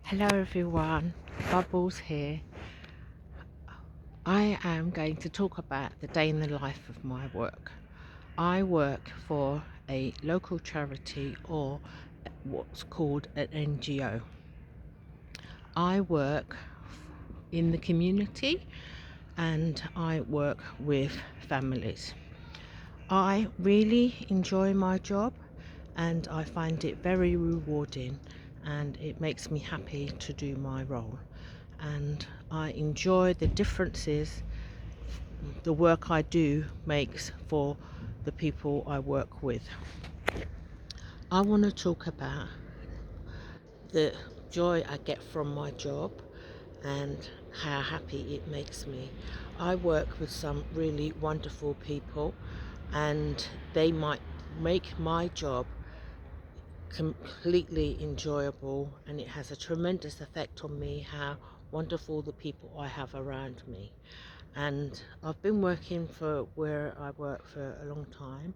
Hello everyone, Bubbles here. I am going to talk about the day in the life of my work. I work for a local charity, or what's called an NGO. I work in the community and I work with families. I really enjoy my job and I find it very rewarding, and it makes me happy to do my role. And I enjoy the differences the work I do makes for the people I work with. I want to talk about the joy I get from my job and how happy it makes me. I work with some really wonderful people, and they might make my job completely enjoyable, and it has a tremendous effect on me how wonderful the people I have around me. And I've been working for where I work for a long time,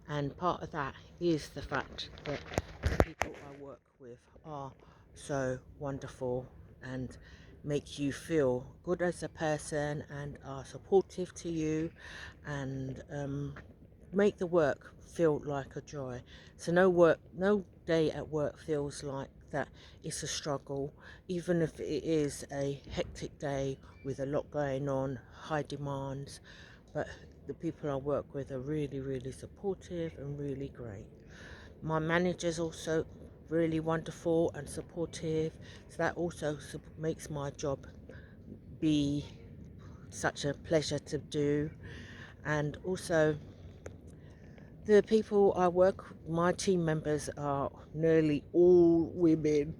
and part of that is the fact that the people I work with are so wonderful and make you feel good as a person and are supportive to you, and make the work feel like a joy. So no day at work feels like that it's a struggle, even if it is a hectic day with a lot going on, high demands. But the people I work with are really, really supportive and really great. My manager's also really wonderful and supportive, so that also makes my job be such a pleasure to do. And also, the people I work, my team members are nearly all women,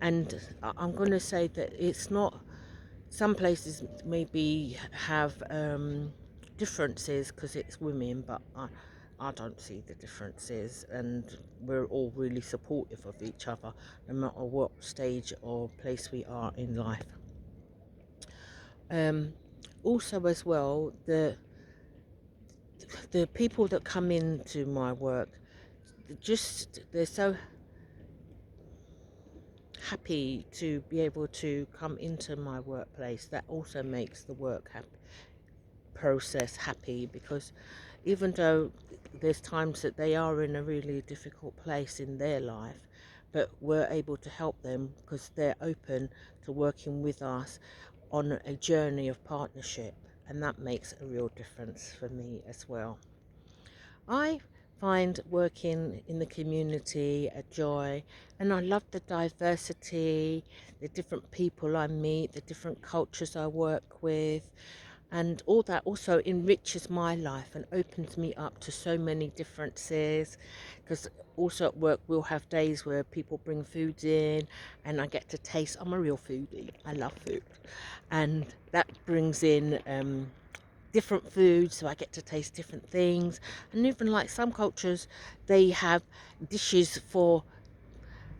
and I'm going to say that it's not. Some places maybe have differences because it's women, but I don't see the differences, and we're all really supportive of each other, no matter what stage or place we are in life. Um, Also, as well, the people that come into my work, they're so happy to be able to come into my workplace. That also makes the work process happy, because even though there's times that they are in a really difficult place in their life, but we're able to help them because they're open to working with us on a journey of partnership, and that makes a real difference for me as well. I find working in the community a joy, and I love the diversity, the different people I meet, the different cultures I work with, and all that also enriches my life and opens me up to so many differences. Because also at work we'll have days where people bring food in and I get to taste. I'm a real foodie, I love food, and that brings in different foods, so I get to taste different things. And even like some cultures, they have dishes for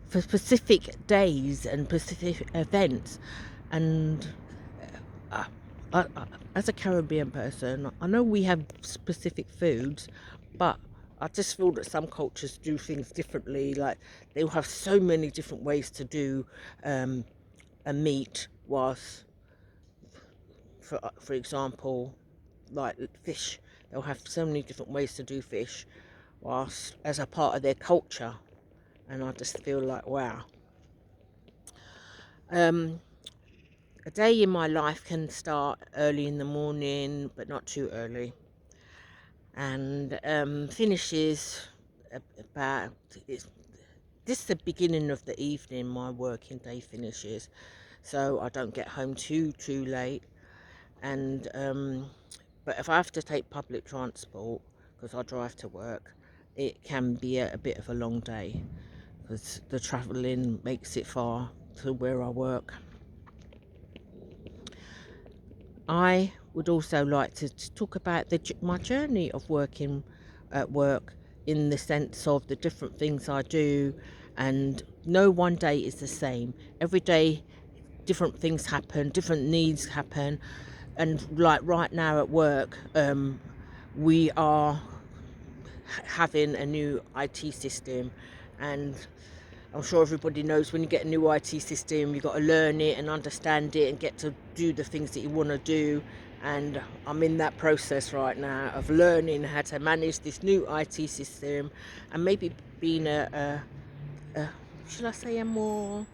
specific days and specific events. And uh, as a Caribbean person, I know we have specific foods, but I just feel that some cultures do things differently. Like they'll have so many different ways to do a meat, whilst for example, like fish, they'll have so many different ways to do fish, whilst as a part of their culture. And I just feel like, wow. Um, a day in my life can start early in the morning, but not too early, and finishes about it's this is the beginning of the evening. My working day finishes, so I don't get home too late. And but if I have to take public transport, because I drive to work, it can be a bit of a long day because the travelling makes it far to where I work. I would also like to talk about my journey of working at work, in the sense of the different things I do, and no one day is the same. Every day, different things happen, different needs happen, and like right now at work, we are having a new IT system, and I'm sure everybody knows when you get a new IT system, you've got to learn it and understand it and get to do the things that you want to do. And I'm in that process right now of learning how to manage this new IT system, and maybe being should I say a more,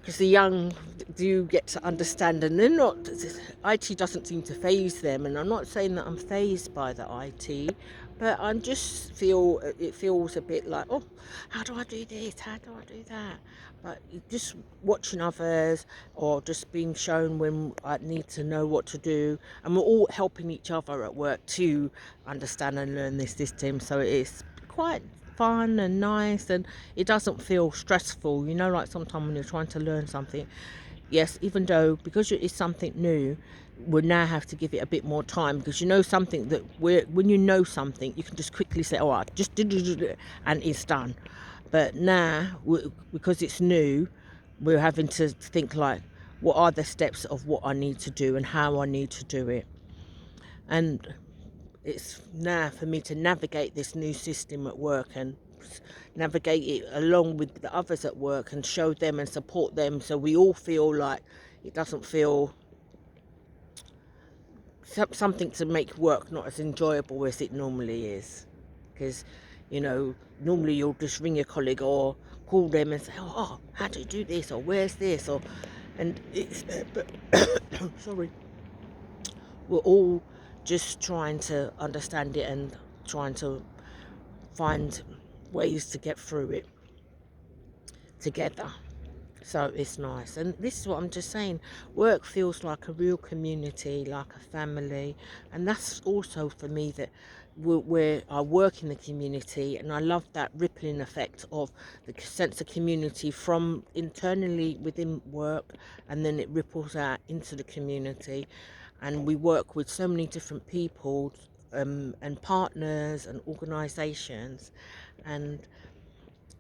because the young do get to understand, and they're not, IT doesn't seem to phase them, and I'm not saying that I'm phased by the IT, but I just feel, it feels a bit like, oh, how do I do this, how do I do that? But just watching others, or just being shown when I need to know what to do, and we're all helping each other at work to understand and learn this system, so it's quite fun and nice, and it doesn't feel stressful, you know, like sometimes when you're trying to learn something. Yes, even though, because it's something new, we now have to give it a bit more time, because you know something that when you know something, you can just quickly say, oh, I just did it, and it's done. But now, because it's new, we're having to think like, what are the steps of what I need to do and how I need to do it. And it's now for me to navigate this new system at work, and navigate it along with the others at work, and show them and support them, so we all feel like it doesn't feel something to make work not as enjoyable as it normally is. Because, you know, normally you'll just ring your colleague or call them and say, oh, how do you do this, or where's this, or, and it's but sorry, we're all just trying to understand it and trying to find ways to get through it together. So it's nice. And this is what I'm just saying, work feels like a real community, like a family. And that's also for me that where I work in the community, and I love that rippling effect of the sense of community from internally within work, and then it ripples out into the community. And we work with so many different people, and partners and organisations, and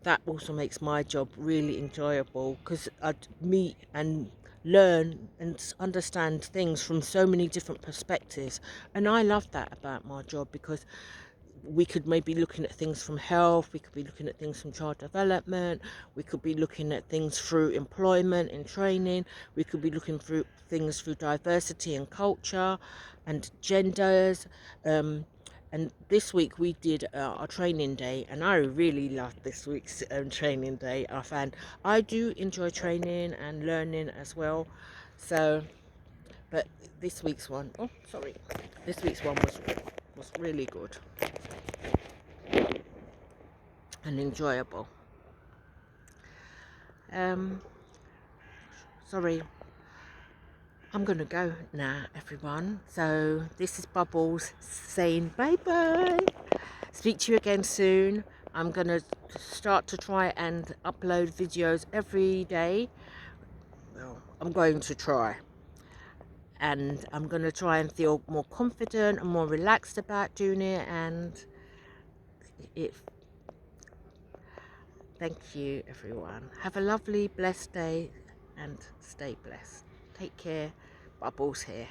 that also makes my job really enjoyable, because I meet and learn and understand things from so many different perspectives. And I love that about my job, because we could maybe looking at things from health, we could be looking at things from child development, we could be looking at things through employment and training, we could be looking through things through diversity and culture and genders. And this week we did our training day, and I really loved this week's training day. I found I do enjoy training and learning as well. So, but this week's one, oh sorry, this week's one was really good and enjoyable. Sorry, I'm gonna go now, everyone. So this is Bubbles saying bye bye. Speak to you again soon. I'm gonna start to try and upload videos every day. Well, I'm going to try, and I'm gonna try and feel more confident and more relaxed about doing it. And it thank you, everyone. Have a lovely, blessed day, and stay blessed. Take care. Bubbles here.